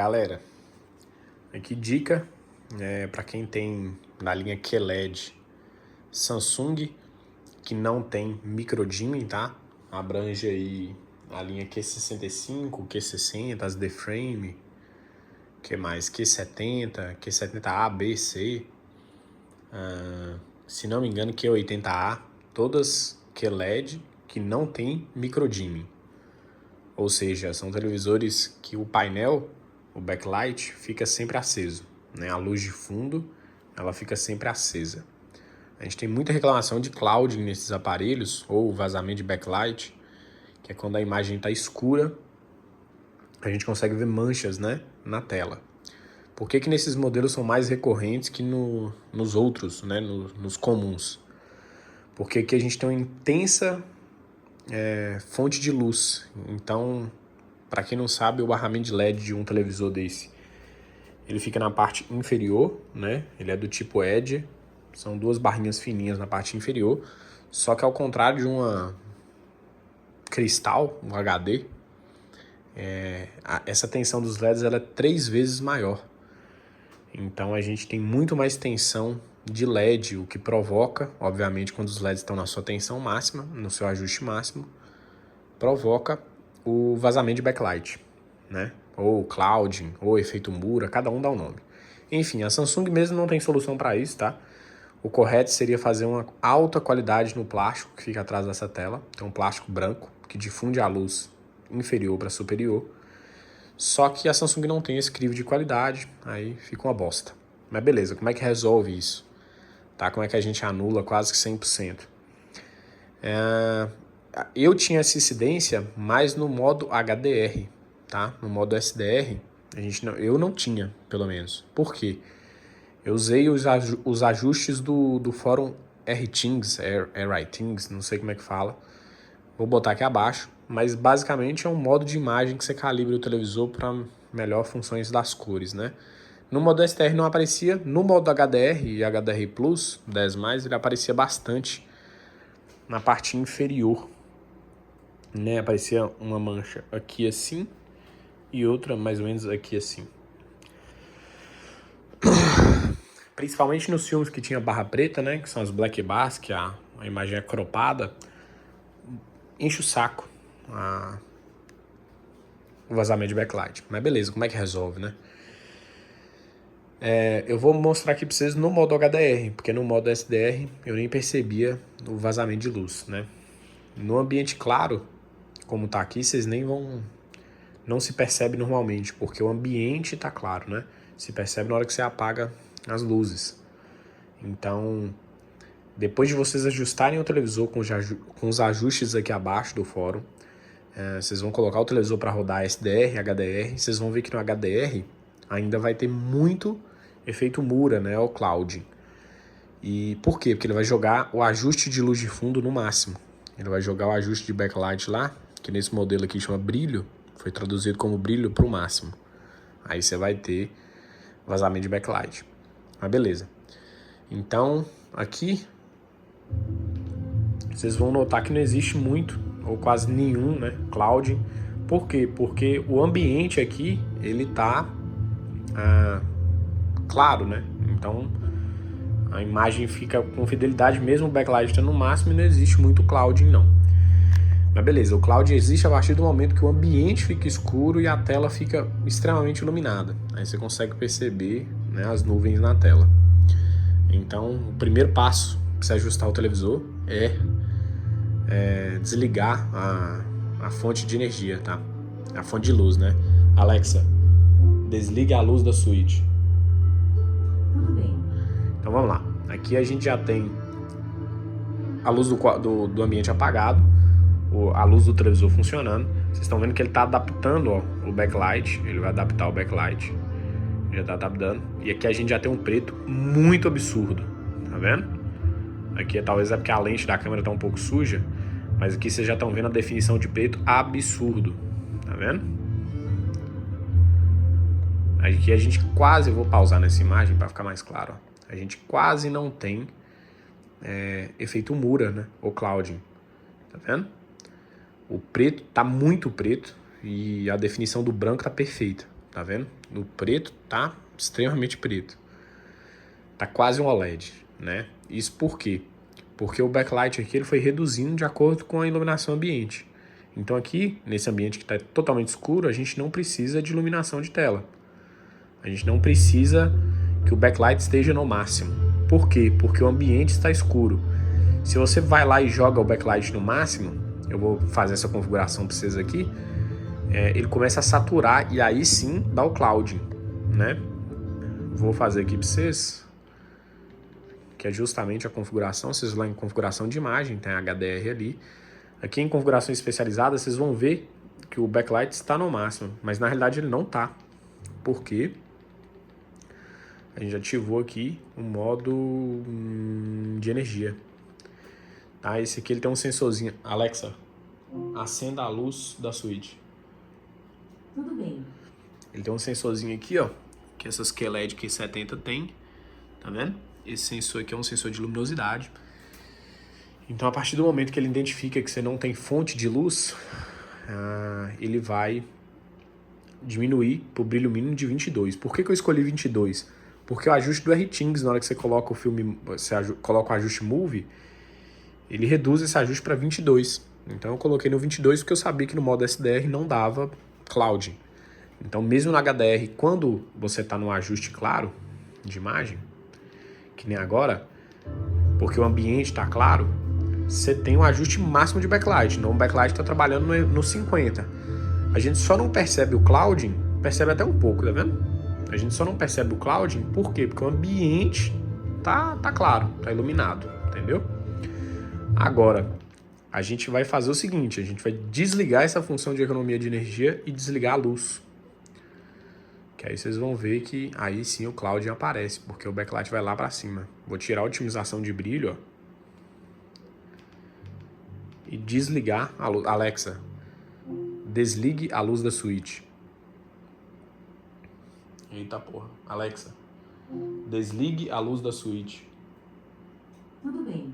Galera, aqui dica para quem tem na linha QLED Samsung que não tem microdimming, tá? Abrange aí a linha Q65, Q60, as D-Frame, que mais? Q70, Q70A, B, C, se não me engano Q80A, todas QLED que não tem microdimming. Ou seja, são televisores que o painel, o backlight, fica sempre aceso, né? A luz de fundo, ela fica sempre acesa. A gente tem muita reclamação de clouding nesses aparelhos, ou vazamento de backlight, que é quando a imagem está escura, a gente consegue ver manchas, né, na tela. Por que nesses modelos são mais recorrentes que nos outros, né, nos comuns? Porque aqui a gente tem uma intensa fonte de luz. Então, para quem não sabe, o barramento de LED de um televisor desse, ele fica na parte inferior, né? Ele é do tipo Edge, são duas barrinhas fininhas na parte inferior, só que ao contrário de uma cristal, um HD, essa tensão dos LEDs ela é 3 vezes maior. Então a gente tem muito mais tensão de LED, o que provoca, obviamente, quando os LEDs estão na sua tensão máxima, no seu ajuste máximo, provoca o vazamento de backlight, né? Ou clouding, ou efeito Mura, cada um dá um nome. Enfim, a Samsung mesmo não tem solução para isso, tá? O correto seria fazer uma alta qualidade no plástico que fica atrás dessa tela. Tem um plástico branco que difunde a luz inferior para superior. Só que a Samsung não tem esse crivo de qualidade, aí fica uma bosta. Mas beleza, como é que resolve isso? Tá? Como é que a gente anula quase que 100%? Eu tinha essa incidência mais no modo HDR, tá? No modo SDR, eu não tinha, pelo menos. Por quê? Eu usei os ajustes do fórum RTings, RITings, não sei como é que fala. Vou botar aqui abaixo, mas basicamente é um modo de imagem que você calibra o televisor para melhor funções das cores, né? No modo SDR não aparecia, no modo HDR e HDR Plus, 10+, ele aparecia bastante na parte inferior, né? Aparecia uma mancha aqui assim e outra mais ou menos aqui assim. Principalmente nos filmes que tinha barra preta, né? Que são as black bars, que a imagem é cropada, enche o saco o vazamento de backlight. Mas beleza, como é que resolve, né? Eu vou mostrar aqui pra vocês no modo HDR, porque no modo SDR eu nem percebia o vazamento de luz, né? No ambiente claro, como tá aqui, vocês nem vão... Não se percebe normalmente, porque o ambiente tá claro, né? Se percebe na hora que você apaga as luzes. Então, depois de vocês ajustarem o televisor com os ajustes aqui abaixo do fórum, vocês vão colocar o televisor para rodar SDR, HDR, vocês vão ver que no HDR ainda vai ter muito efeito Mura, né, o clouding. E por quê? Porque ele vai jogar o ajuste de luz de fundo no máximo. Ele vai jogar o ajuste de backlight lá, que nesse modelo aqui chama brilho, foi traduzido como brilho para o máximo. Aí você vai ter vazamento de backlight. Mas beleza. Então, aqui, vocês vão notar que não existe muito, ou quase nenhum, né, clouding. Por quê? Porque o ambiente aqui, ele tá claro, né? Então, a imagem fica com fidelidade, mesmo o backlight estando no máximo, e não existe muito clouding, não. Mas beleza, o clouding existe a partir do momento que o ambiente fica escuro e a tela fica extremamente iluminada. Aí você consegue perceber, né, as nuvens na tela. Então, o primeiro passo para você ajustar o televisor é desligar a fonte de energia, tá? A fonte de luz, né? Alexa, desliga a luz da suíte. Então vamos lá. Aqui a gente já tem a luz do ambiente apagado, a luz do televisor funcionando. Vocês estão vendo que ele está adaptando, ó, o backlight. Ele vai adaptar o backlight. Já está adaptando. E aqui a gente já tem um preto muito absurdo. Tá vendo? Aqui talvez é porque a lente da câmera está um pouco suja. Mas aqui vocês já estão vendo a definição de preto absurdo. Tá vendo? Aqui a gente quase... Vou pausar nessa imagem para ficar mais claro. Ó. A gente quase não tem efeito Mura, né? Ou clouding. Tá vendo? O preto tá muito preto e a definição do branco tá perfeita. Tá vendo? no preto tá extremamente preto. Tá quase um OLED, né? Isso por quê? Porque o backlight aqui ele foi reduzindo de acordo com a iluminação ambiente. Então aqui, nesse ambiente que está totalmente escuro, a gente não precisa de iluminação de tela. A gente não precisa que o backlight esteja no máximo. Por quê? Porque o ambiente está escuro. Se você vai lá e joga o backlight no máximo, eu vou fazer essa configuração para vocês aqui, ele começa a saturar e aí sim dá o clouding, né? Vou fazer aqui para vocês, que é justamente a configuração. Vocês vão lá em configuração de imagem, tem HDR ali. Aqui em configuração especializada, vocês vão ver que o backlight está no máximo, mas na realidade ele não está. Por quê? A gente ativou aqui o modo de energia. Tá, esse aqui ele tem um sensorzinho. Alexa, acenda a luz da suíte. Tudo bem. Ele tem um sensorzinho aqui, ó, que essas QLED Q70 tem, tá vendo? Esse sensor aqui é um sensor de luminosidade. Então, a partir do momento que ele identifica que você não tem fonte de luz, ele vai diminuir para o brilho mínimo de 22. Por que eu escolhi 22? Porque o ajuste do RTings, na hora que você coloca o filme, você coloca o ajuste Move, ele reduz esse ajuste para 22. Então eu coloquei no 22 porque eu sabia que no modo SDR não dava cloud. Então mesmo no HDR, quando você está no ajuste claro de imagem, que nem agora, porque o ambiente está claro, você tem um ajuste máximo de backlight. Então o backlight está trabalhando no 50. A gente só não percebe o clouding, percebe até um pouco, tá vendo? A gente só não percebe o clouding, por quê? Porque o ambiente tá claro, tá iluminado, entendeu? Agora, a gente vai fazer o seguinte, a gente vai desligar essa função de economia de energia e desligar a luz. Que aí vocês vão ver que aí sim o clouding aparece, porque o backlight vai lá para cima. Vou tirar a otimização de brilho, ó, e desligar a luz. Alexa, desligue a luz da suíte. Eita porra. Alexa, desligue a luz da suíte. Tudo bem.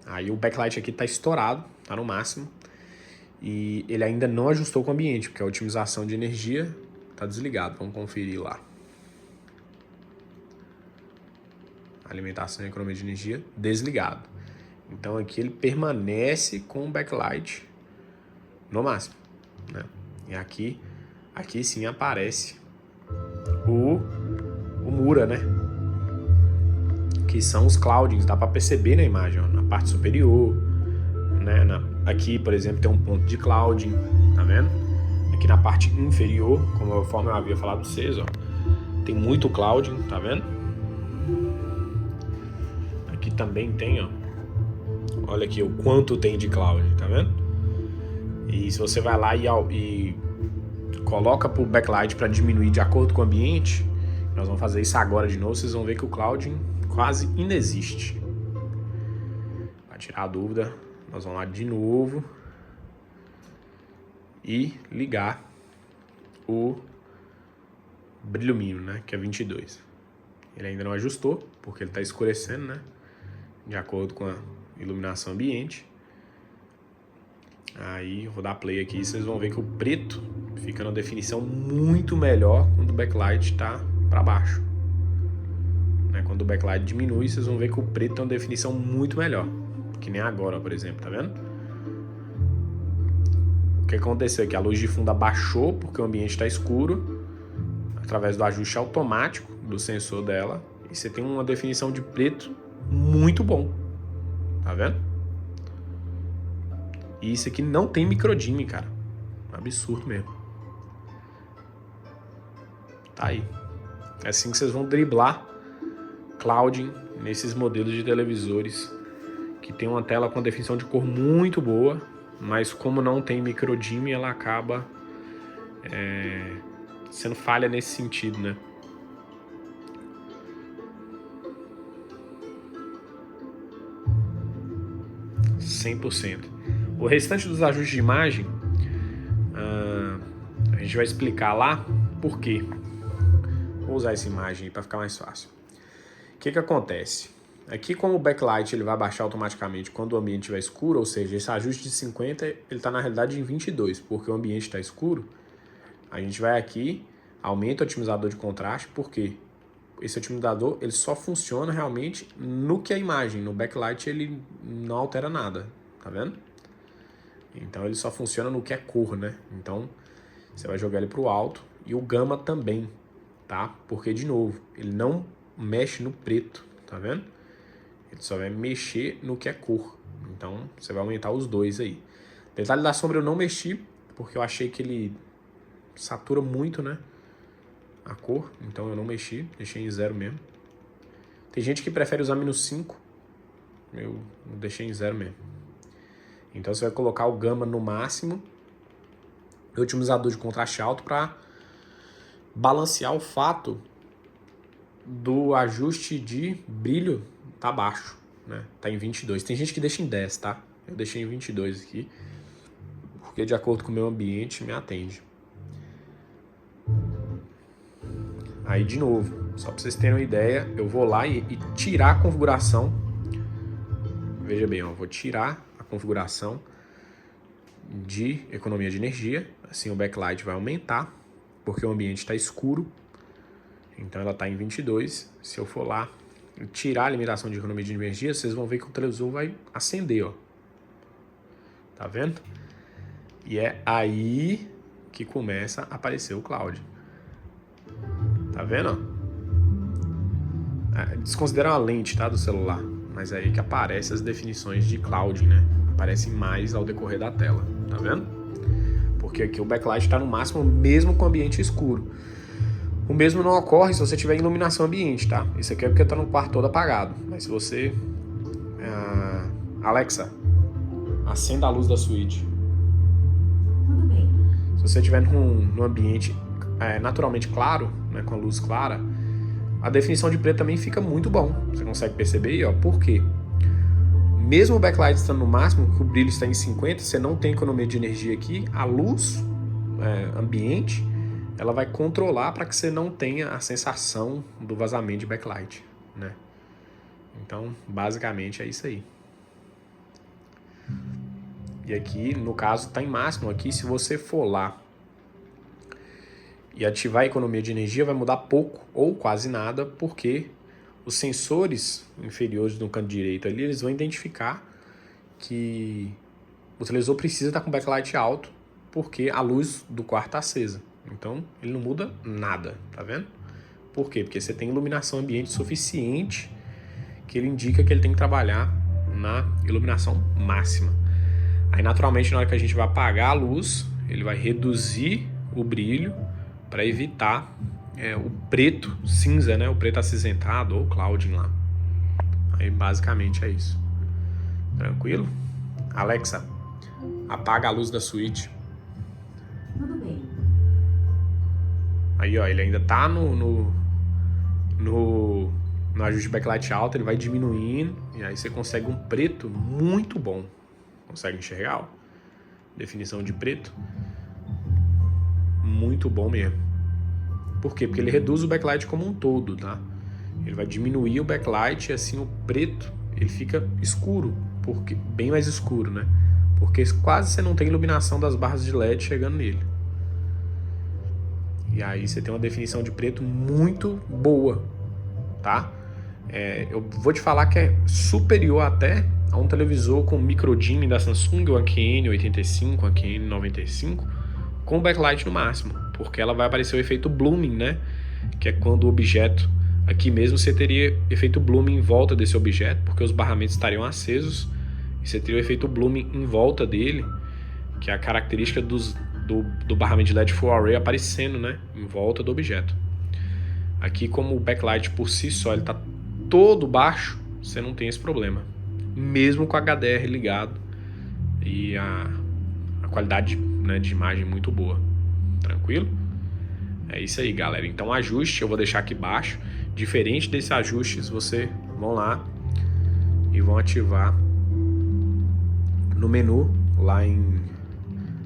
Aí o backlight aqui tá estourado, tá no máximo. E ele ainda não ajustou com o ambiente, porque a otimização de energia tá desligado. Vamos conferir lá. Alimentação e economia de energia desligado. Então aqui ele permanece com o backlight no máximo, né? E aqui sim aparece o Mura, né? Que são os cloudings, dá para perceber na imagem, ó, na parte superior, né? Aqui, por exemplo, tem um ponto de clouding, tá vendo? Aqui na parte inferior, conforme eu havia falado para vocês, ó, tem muito clouding, tá vendo? Aqui também tem, ó. Olha aqui o quanto tem de clouding, tá vendo? E se você vai lá e coloca pro backlight para diminuir de acordo com o ambiente, nós vamos fazer isso agora de novo, vocês vão ver que o clouding quase inexiste. Para tirar a dúvida, nós vamos lá de novo e ligar o brilho mínimo, né, que é 22. Ele ainda não ajustou, porque ele está escurecendo, né, de acordo com a iluminação ambiente. Aí eu vou dar play aqui e vocês vão ver que o preto fica numa definição muito melhor quando o backlight está para baixo. Quando o backlight diminui, vocês vão ver que o preto tem uma definição muito melhor. Que nem agora, por exemplo, tá vendo? O que aconteceu aqui? A luz de fundo abaixou porque o ambiente está escuro, através do ajuste automático do sensor dela. E você tem uma definição de preto muito bom. Tá vendo? E isso aqui não tem microdimming, cara. Absurdo mesmo. Tá aí. É assim que vocês vão driblar clouding nesses modelos de televisores que tem uma tela com definição de cor muito boa, mas como não tem microdimming, ela acaba sendo falha nesse sentido, né? O restante dos ajustes de imagem a gente vai explicar lá por quê. Vou usar essa imagem para ficar mais fácil. O que acontece? Aqui, como o backlight ele vai baixar automaticamente quando o ambiente estiver escuro, ou seja, esse ajuste de 50 ele está na realidade em 22, porque o ambiente está escuro. A gente vai aqui, Aumenta o otimizador de contraste, porque esse otimizador ele só funciona realmente no que é a imagem. No backlight ele não altera nada, tá vendo? Então ele só funciona no que é cor, né? Então você vai jogar ele pro alto e o gama também, tá? Porque, de novo, ele não mexe no preto, tá vendo? Ele só vai mexer no que é cor. Então você vai aumentar os dois aí. Detalhe da sombra eu não mexi, porque eu achei que ele satura muito, né? A cor, então eu não mexi, deixei em 0 mesmo. Tem gente que prefere usar -5, eu deixei em 0 mesmo. Então você vai colocar o gama no máximo e o otimizador de contraste alto para balancear o fato do ajuste de brilho tá baixo, né? Tá em 22. Tem gente que deixa em 10, tá? Eu deixei em 22 aqui, porque de acordo com o meu ambiente me atende. Aí, de novo, só para vocês terem uma ideia, eu vou lá e tirar a configuração. Veja bem, ó, vou tirar a configuração de economia de energia. Assim o backlight vai aumentar, porque o ambiente está escuro. Então ela está em 22. Se eu for lá e tirar a limitação de economia de energia, vocês vão ver que o televisor vai acender, ó. Tá vendo? E é aí que começa a aparecer o cloud. Tá vendo? Desconsidera a lente, tá, do celular, mas é aí que aparecem as definições de cloud, né? Aparecem mais ao decorrer da tela, tá vendo? Porque aqui o backlight está no máximo mesmo com o ambiente escuro. O mesmo não ocorre se você tiver iluminação ambiente, tá? Isso aqui é porque tá no quarto todo apagado. Mas se você... Alexa, acenda a luz da suíte. Tudo bem. Se você estiver num ambiente naturalmente claro, né, com a luz clara, a definição de preto também fica muito bom. Você consegue perceber aí, ó, por quê? Mesmo o backlight estando no máximo, que o brilho está em 50, você não tem economia de energia aqui, a luz ambiente, ela vai controlar para que você não tenha a sensação do vazamento de backlight, né? Então, basicamente é isso aí. E aqui, no caso, está em máximo. Aqui, se você for lá e ativar a economia de energia, vai mudar pouco ou quase nada, porque os sensores inferiores no canto direito ali, eles vão identificar que o televisor precisa estar com backlight alto, porque a luz do quarto está acesa. Então, ele não muda nada, tá vendo? Por quê? Porque você tem iluminação ambiente suficiente que ele indica que ele tem que trabalhar na iluminação máxima. Aí, naturalmente, na hora que a gente vai apagar a luz, ele vai reduzir o brilho para evitar o preto cinza, né? O preto acinzentado ou clouding lá. Aí, basicamente, é isso. Tranquilo? Alexa, apaga a luz da suíte. Tudo bem. Aí, ó, ele ainda tá no ajuste de backlight alto, ele vai diminuindo, e aí você consegue um preto muito bom. Consegue enxergar? Ó? Definição de preto. Muito bom mesmo. Por quê? Porque ele reduz o backlight como um todo, tá? Ele vai diminuir o backlight e assim o preto, ele fica escuro, porque bem mais escuro, né? Porque quase você não tem iluminação das barras de LED chegando nele. E aí você tem uma definição de preto muito boa, tá? Eu vou te falar que é superior até a um televisor com microdimming da Samsung, o AQN85, o AQN95, com backlight no máximo, porque ela vai aparecer o efeito blooming, né? Que é quando o objeto, aqui mesmo você teria efeito blooming em volta desse objeto, porque os barramentos estariam acesos, e você teria o efeito blooming em volta dele, que é a característica do barramento de LED Full Array aparecendo, né? Em volta do objeto. Aqui, como o backlight por si só ele está todo baixo, você não tem esse problema, mesmo com o HDR ligado e a qualidade, né, de imagem muito boa. Tranquilo? É isso aí, galera. Então, ajuste eu vou deixar aqui embaixo. Diferente desses ajustes, você vão lá e vão ativar no menu lá em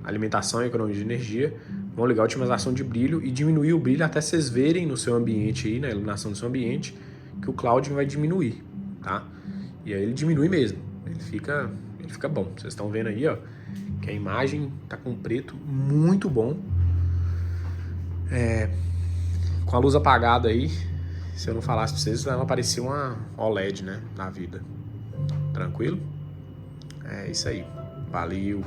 alimentação e economia de energia, vão ligar a otimização de brilho e diminuir o brilho até vocês verem no seu ambiente aí, na iluminação do seu ambiente, que o clouding vai diminuir, tá? E aí ele diminui mesmo, ele fica bom. Vocês estão vendo aí, ó, que a imagem tá com preto muito bom. com a luz apagada aí, se eu não falasse pra vocês, ela parecia uma OLED, né, na vida. Tranquilo? É isso aí. Valeu.